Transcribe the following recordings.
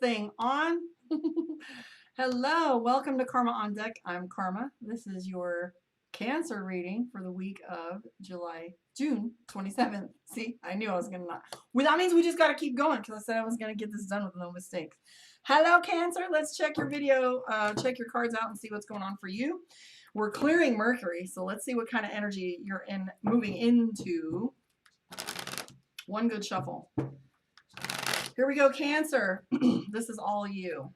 thing on. Hello, welcome to Karma on Deck. I'm Karma. This is your Cancer reading for the week of June 27th. See, I knew I was going to not. Well, that means we just got to keep going because I said I was going to get this done with no mistakes. Hello, Cancer. Let's check your video, check your cards out and see what's going on for you. We're clearing Mercury, so let's see what kind of energy you're in moving into. One good shuffle. Here we go, Cancer. This is all you.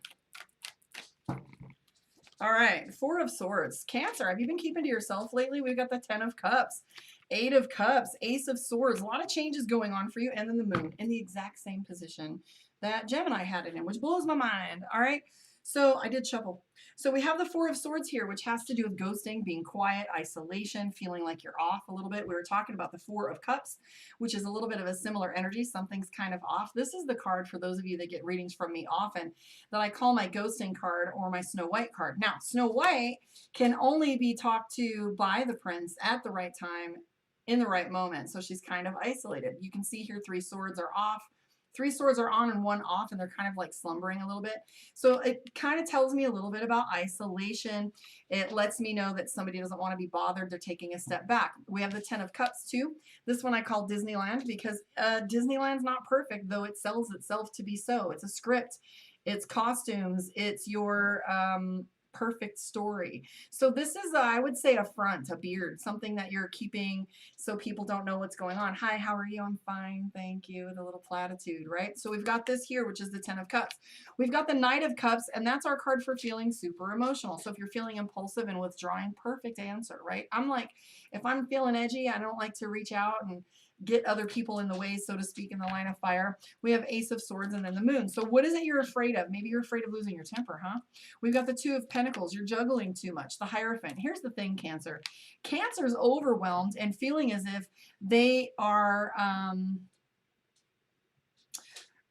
All right, Four of Swords. Cancer, have you been keeping to yourself lately? We've got the Ten of Cups, Eight of Cups, Ace of Swords. A lot of changes going on for you, and then the Moon in the exact same position that Gemini had it in, which blows my mind. All right, so I did shuffle. So we have the Four of Swords here, which has to do with ghosting, being quiet, isolation, feeling like you're off a little bit. We were talking about the Four of Cups, which is a little bit of a similar energy. Something's kind of off. This is the card for those of you that get readings from me often that I call my ghosting card or my Snow White card. Now, Snow White can only be talked to by the prince at the right time in the right moment. So she's kind of isolated. You can see here 3 swords are off. 3 swords are on and 1 off, and they're kind of like slumbering a little bit. So it kind of tells me a little bit about isolation. It lets me know that somebody doesn't want to be bothered. They're taking a step back. We have the 10 of Cups too. This one I call Disneyland because Disneyland's not perfect, though it sells itself to be so. It's a script. It's costumes. It's your perfect story. So this is, I would say, a front, a beard, something that you're keeping so people don't know what's going on. Hi, how are you? I'm fine, thank you. The little platitude, right? So we've got this here, which is the 10 of Cups. We've got the Knight of Cups, and that's our card for feeling super emotional. So if you're feeling impulsive and withdrawing, perfect answer, right? I'm like, if I'm feeling edgy, I don't like to reach out and get other people in the way, so to speak, in the line of fire. We have Ace of Swords and then the Moon. So what is it you're afraid of? Maybe you're afraid of losing your temper, huh? We've got the Two of Pentacles. You're juggling too much. The Hierophant. Here's the thing, Cancer. Cancer's overwhelmed and feeling as if they are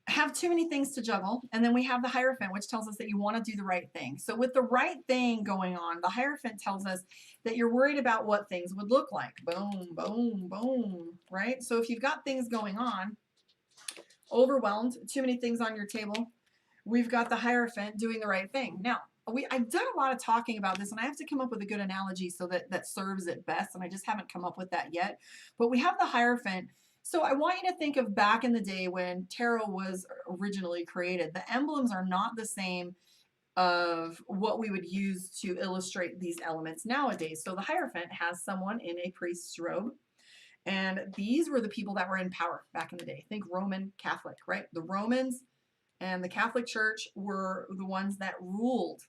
have too many things to juggle. And then we have the Hierophant, which tells us that you want to do the right thing. So with the right thing going on, the Hierophant tells us that you're worried about what things would look like. Boom, boom, boom, right? So if you've got things going on, overwhelmed, too many things on your table, we've got the Hierophant doing the right thing. Now, I've done a lot of talking about this, and I have to come up with a good analogy so that serves it best, and I just haven't come up with that yet. But we have the Hierophant. So I want you to think of back in the day when tarot was originally created. The emblems are not the same of what we would use to illustrate these elements nowadays. So the Hierophant has someone in a priest's robe. And these were the people that were in power back in the day. Think Roman Catholic, right? The Romans and the Catholic Church were the ones that ruled.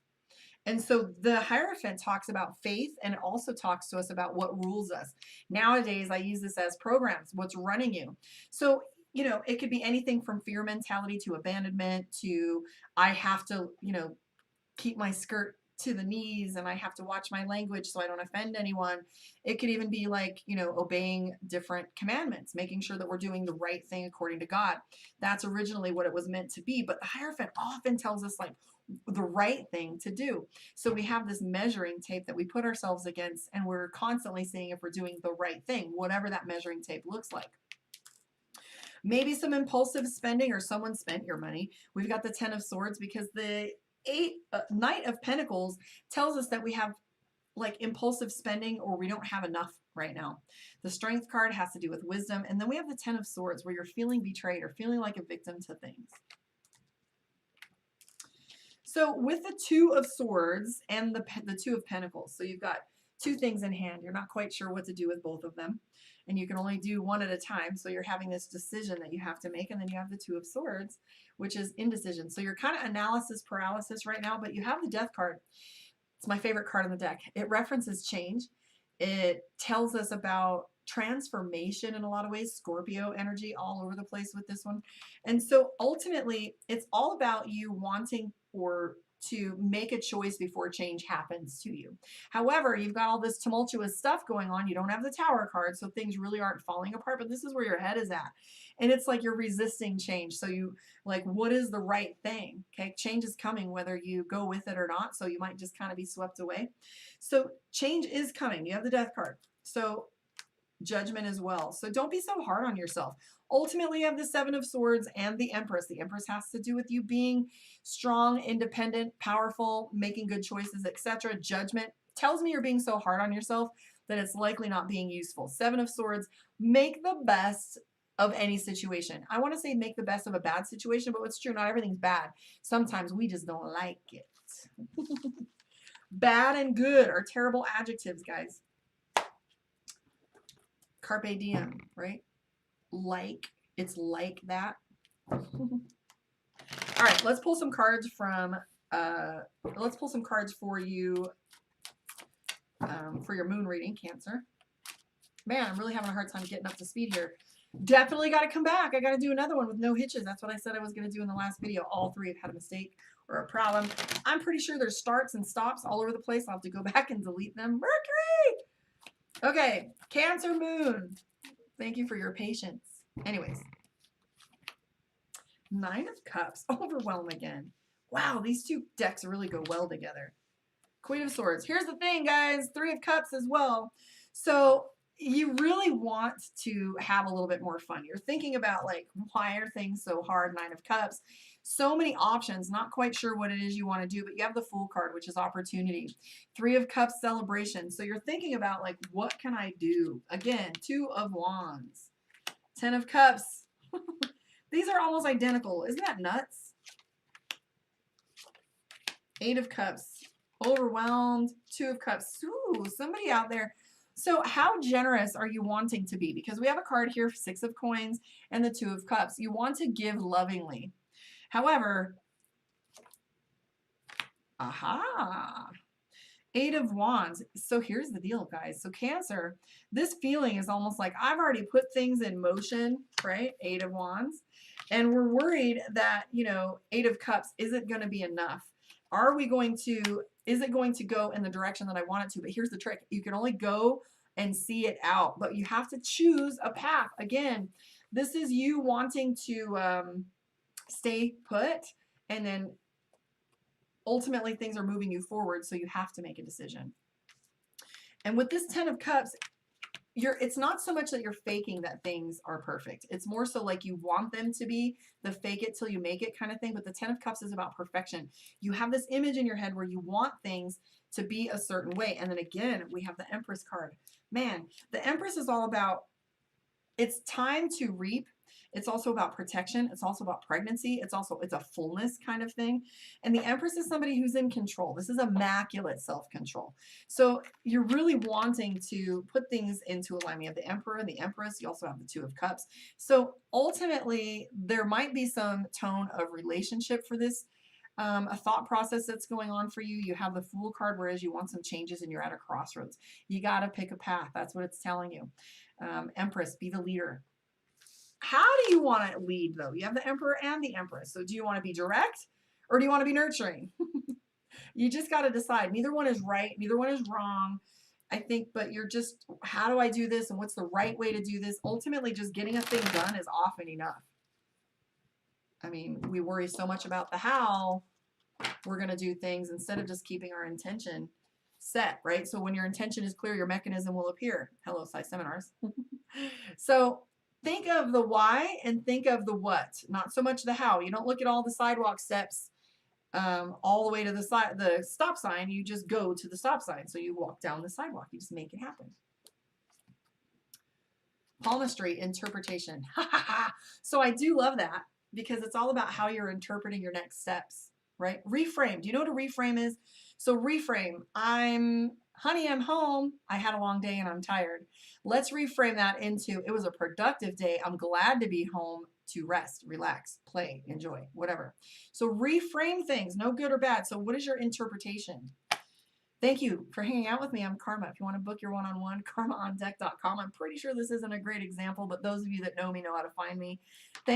And so the Hierophant talks about faith, and it also talks to us about what rules us. Nowadays, I use this as programs, what's running you. So, you know, it could be anything from fear mentality to abandonment to I have to, you know, keep my skirt to the knees and I have to watch my language so I don't offend anyone. It could even be like, you know, obeying different commandments, making sure that we're doing the right thing according to God. That's originally what it was meant to be. But the Hierophant often tells us like the right thing to do. So we have this measuring tape that we put ourselves against, and we're constantly seeing if we're doing the right thing, whatever that measuring tape looks like. Maybe some impulsive spending, or someone spent your money. We've got the 10 of Swords because the Knight of Pentacles tells us that we have like impulsive spending, or we don't have enough right now. The Strength card has to do with wisdom. And then we have the 10 of Swords where you're feeling betrayed or feeling like a victim to things. So with the Two of Swords and the Two of Pentacles, so you've got 2 things in hand. You're not quite sure what to do with both of them. And you can only do one at a time. So you're having this decision that you have to make. And then you have the Two of Swords, which is indecision. So you're kind of analysis paralysis right now, but you have the Death card. It's my favorite card in the deck. It references change. It tells us about transformation in a lot of ways. Scorpio energy all over the place with this one. And so ultimately, it's all about you wanting or to make a choice before change happens to you. However, you've got all this tumultuous stuff going on. You don't have the Tower card, so things really aren't falling apart, but this is where your head is at. And it's like you're resisting change. So you like, what is the right thing? Okay, change is coming whether you go with it or not. So you might just kind of be swept away. So change is coming. You have the Death card. So judgment as well. So don't be so hard on yourself. Ultimately, you have the Seven of Swords and the Empress. The Empress has to do with you being strong, independent, powerful, making good choices, etc. Judgment tells me you're being so hard on yourself that it's likely not being useful. Seven of Swords, make the best of any situation. I want to say make the best of a bad situation, but what's true, not everything's bad. Sometimes we just don't like it. Bad and good are terrible adjectives, guys. Carpe diem, right? Like, it's like that. All right, let's pull some cards from, let's pull some cards for you for your moon reading, Cancer. Man, I'm really having a hard time getting up to speed here. Definitely got to come back. I got to do another one with no hitches. That's what I said I was going to do in the last video. All three have had a mistake or a problem. I'm pretty sure there's starts and stops all over the place. I'll have to go back and delete them. Mercury! Okay, Cancer moon. Thank you for your patience. Anyways. Nine of Cups. Overwhelm again. Wow, these two decks really go well together. Queen of Swords. Here's the thing, guys. Three of Cups as well. So you really want to have a little bit more fun. You're thinking about, like, why are things so hard? Nine of Cups. So many options. Not quite sure what it is you want to do, but you have the Fool card, which is opportunity. Three of Cups, celebration. So you're thinking about, like, what can I do? Again, Two of Wands. 10 of Cups. These are almost identical. Isn't that nuts? Eight of Cups. Overwhelmed. Two of Cups. Ooh, somebody out there. So how generous are you wanting to be? Because we have a card here, Six of Coins and the Two of Cups. You want to give lovingly. However, aha, Eight of Wands. So here's the deal, guys. So Cancer, this feeling is almost like I've already put things in motion, right? Eight of Wands. And we're worried that, you know, Eight of Cups isn't going to be enough. Are we going to, is it going to go in the direction that I want it to? But here's the trick. You can only go and see it out, but you have to choose a path. Again, this is you wanting to stay put, and then ultimately things are moving you forward, so you have to make a decision. And with this 10 of Cups, it's not so much that you're faking that things are perfect. It's more so like you want them to be, the fake it till you make it kind of thing. But the 10 of Cups is about perfection. You have this image in your head where you want things to be a certain way. And then again, we have the Empress card. Man, the Empress is all about, it's time to reap. It's also about protection. It's also about pregnancy. It's a fullness kind of thing. And the Empress is somebody who's in control. This is immaculate self-control. So you're really wanting to put things into alignment. You have the Emperor and the Empress. You also have the Two of Cups. So ultimately, there might be some tone of relationship for this, a thought process that's going on for you. You have the Fool card, whereas you want some changes and you're at a crossroads. You got to pick a path. That's what it's telling you. Empress, be the leader. How do you want to lead, though? You have the Emperor and the Empress. So do you want to be direct or do you want to be nurturing? You just got to decide. Neither one is right. Neither one is wrong, I think, but you're just, how do I do this? And what's the right way to do this? Ultimately, just getting a thing done is often enough. I mean, we worry so much about the how we're going to do things instead of just keeping our intention set, right? So when your intention is clear, your mechanism will appear. Hello, Sci Seminars. So think of the why and think of the what, not so much the how. You don't look at all the sidewalk steps all the way to the stop sign. You just go to the stop sign. So you walk down the sidewalk. You just make it happen. Palmistry, interpretation. So I do love that because it's all about how you're interpreting your next steps, right? Reframe. Do you know what a reframe is? So reframe. Honey, I'm home. I had a long day and I'm tired. Let's reframe that into, it was a productive day. I'm glad to be home to rest, relax, play, enjoy, whatever. So reframe things, no good or bad. So what is your interpretation? Thank you for hanging out with me. I'm Karma. If you want to book your one-on-one, karmaondeck.com. I'm pretty sure this isn't a great example, but those of you that know me know how to find me. Thanks.